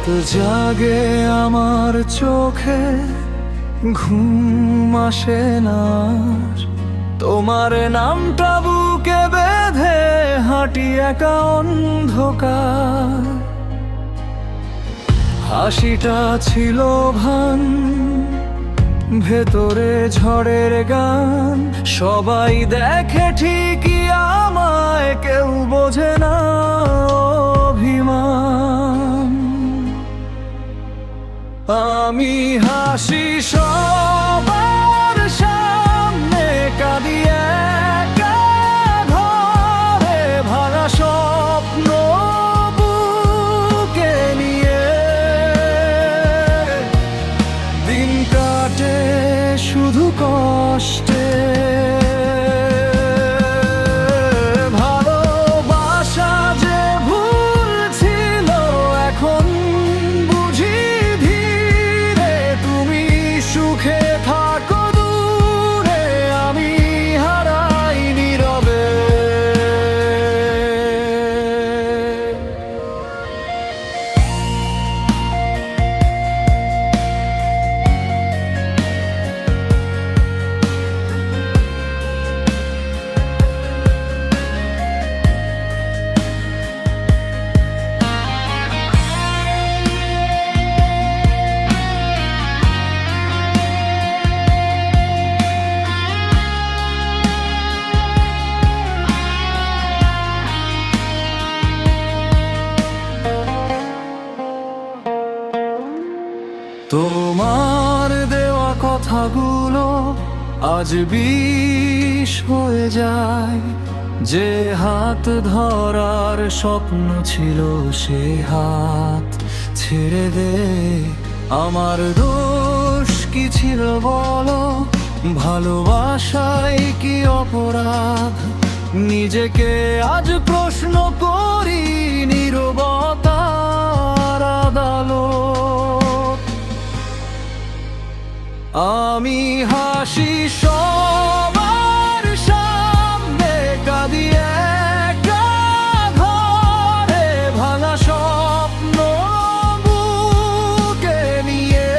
রাত জাগে আমার চোখে, ঘুম আসে না। তোমার নামটা বুকে বেঁধে হাঁটি একা অন্ধকার। হাসিটা ছিল ভান, ভেতরে ঝড়ের গান। সবাই দেখে ঠিকই আমায়, কেউ বোঝে না অভিমান। আমি হাসি সবার সামনে, কাঁদি একা ঘরে, ভাঙা স্বপ্ন বুকে নিয়ে। দিন কাটে শুধু কষ্টে, ভালোবাসা যে ভুল ছিল এখন বুঝি ধীরে। তুমি সুখে থাকো দূরে, আমি হারাই নীরবে। তোমার দেওয়া কথাগুলো আজ বিষ হয়ে যায়। যে হাত ধরার স্বপ্ন ছিল, সে হাত ছেড়ে দে। আমার দোষ কি ছিল বলো, ভালোবাসায় কি অপরাধ? নিজেকে আজ প্রশ্ন করি, নীরবতার আদালত। আমি হাসি সবার সামনে, কাঁদি একা ঘরে, ভাঙা স্বপ্ন বুকে নিয়ে।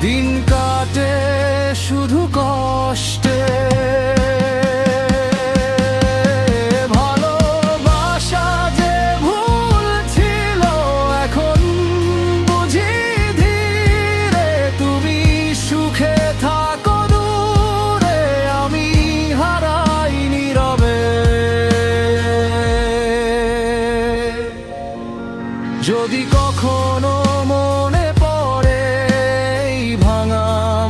দিন কাটে শুধু কষ্টে, ভালোবাসা যে ভুল ছিল এখন বুঝি ধীরে। তুমি সুখে থাকো দূরে, আমি হারাই নীরবে। যদি কখনো মনে পড়ে এই ভাঙা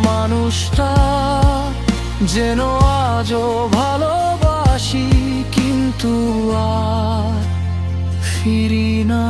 মানুষটা, যেন আজও ভালোবাসি কিন্তু আর ফিরি না।